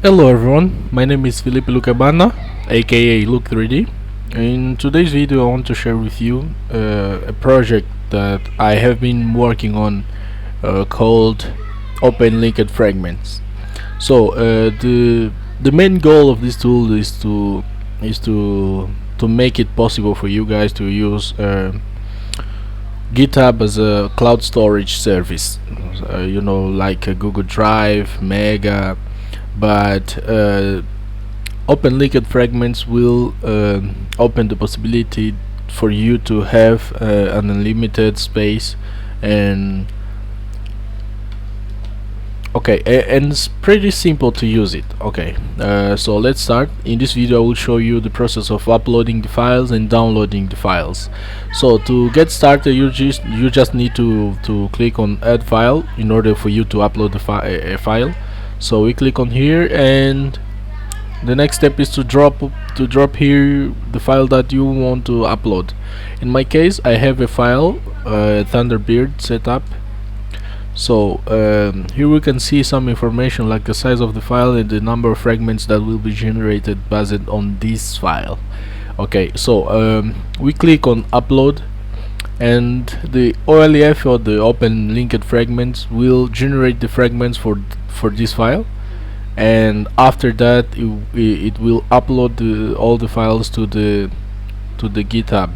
Hello everyone, my name is Felipe Lucabana, aka Luke3D. In today's video I want to share with you a project that I have been working on called Open Linked Fragments. So the main goal of this tool is to make it possible for you guys to use GitHub as a cloud storage service, like Google Drive, Mega, but Open Linked Fragments will open the possibility for you to have an unlimited space and and it's pretty simple to use it. So let's start. In this video I will show you the process of uploading the files and downloading the files. So to get started, you just need to click on add file in order for you to upload a file. So we click on here, and the next step is to drop here the file that you want to upload. In my case I have a file, Thunderbird setup. So here we can see some information like the size of the file and the number of fragments that will be generated based on this file. So we click on upload, and the OLF, or the Open Linked Fragments, will generate the fragments for this file, and after that it will upload all the files to the GitHub.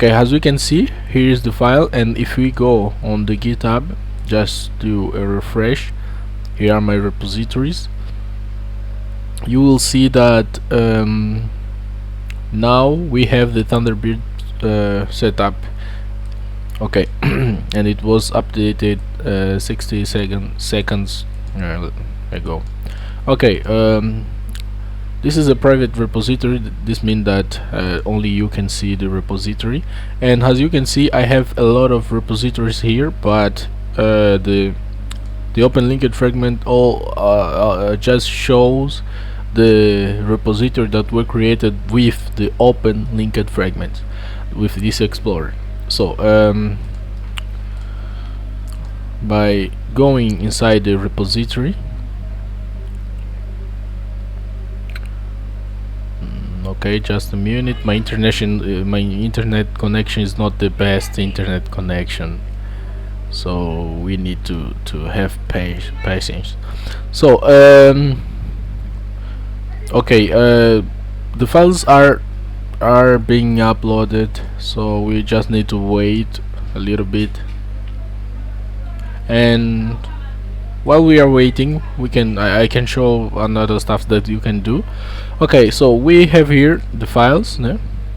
As we can see, here is the file, and if we go on the GitHub, just do a refresh, here are my repositories. You will see that now we have the Thunderbird setup. And it was updated 60 seconds ago. This is a private repository. This means that only you can see the repository, and as you can see I have a lot of repositories here, but the Open Linked Fragment just shows the repository that were created with the Open Linked Fragments with this explorer. So by going inside the repository, just a minute, my internet connection is not the best internet connection, so we need to have patience. So the files are being uploaded, so we just need to wait a little bit, and while we are waiting I can show another stuff that you can do. So we have here the files,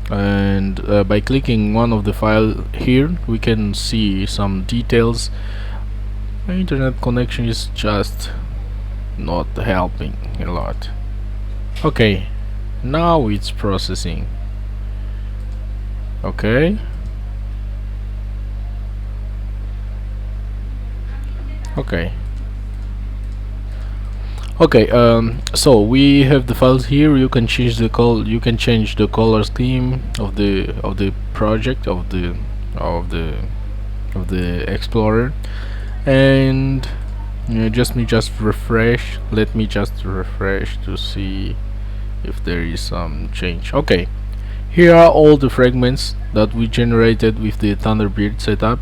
and by clicking one of the file here we can see some details. My internet connection is just not helping a lot. Now it's processing. So we have the files here. You can change the color scheme of the project of the explorer, and just refresh. Let me just refresh to see if there is some change. Here are all the fragments that we generated with the Thunderbird setup,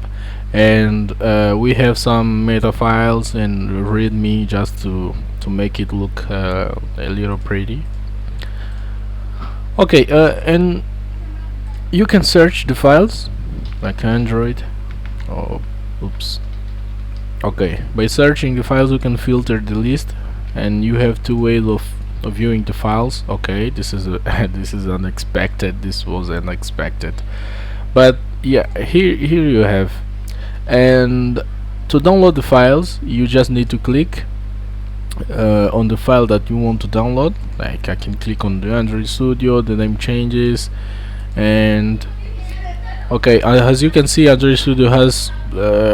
and we have some meta files and readme just to make it look a little pretty. And you can search the files like Android. By searching the files you can filter the list, and you have two ways of viewing the files. This is unexpected. This was unexpected, but yeah, here you have. And to download the files you just need to click on the file that you want to download. Like I can click on the Android Studio, the name changes, and as you can see Android Studio has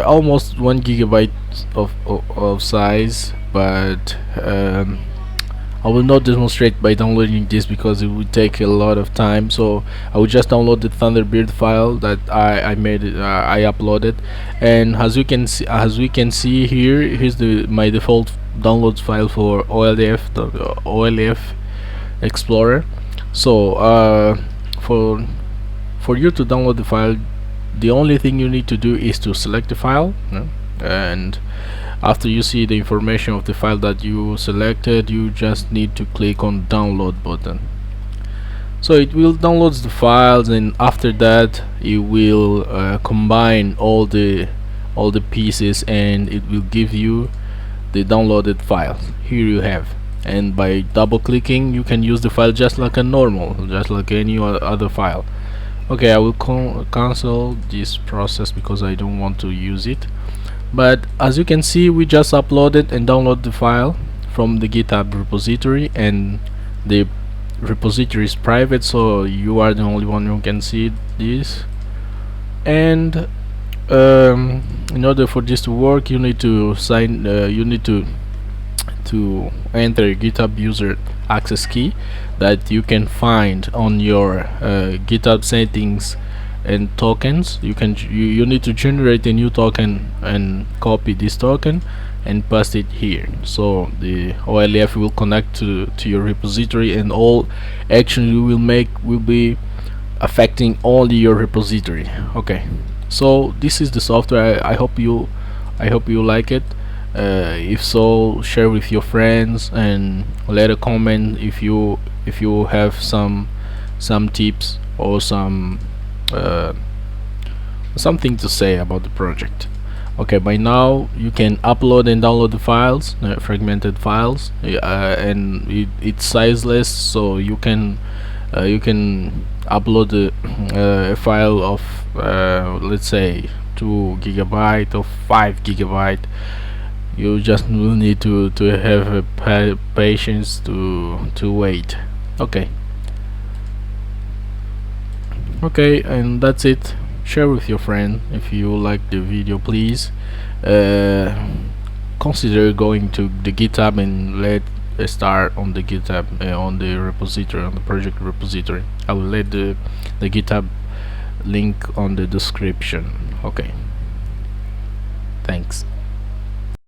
almost 1 gigabyte of size, but I will not demonstrate by downloading this because it would take a lot of time. So I will just download the Thunderbird file that I uploaded, and as we can see here, here's my default download file for OLF, the OLF Explorer. So for you to download the file, the only thing you need to do is to select the file, and after you see the information of the file that you selected, you just need to click on download button. So it will download the files, and after that it will combine all the pieces, and it will give you the downloaded file. Here you have, and by double clicking you can use the file just like any other file. Okay, I will cancel this process because I don't want to use it. But as you can see, we just uploaded and downloaded the file from the GitHub repository, and the repository is private, so you are the only one who can see this. And in order for this to work, you need to sign you need to enter a GitHub user access key that you can find on your GitHub settings and tokens. You need to generate a new token and copy this token and paste it here, so the OLF will connect to your repository, and all action you will make will be affecting all your repository. Okay, so this is the software. I hope you like it. If so, share with your friends and let a comment if you have some tips or something to say about the project. Okay, by now you can upload and download the files, fragmented files, and it's sizeless, so you can upload a file of let's say 2 GB or 5 GB. You just will need to have patience to wait. Okay, and that's it. Share with your friend. If you like the video, please consider going to the GitHub and let start on the GitHub, on the repository, on the project repository. I will let the GitHub link on the description. Okay, thanks.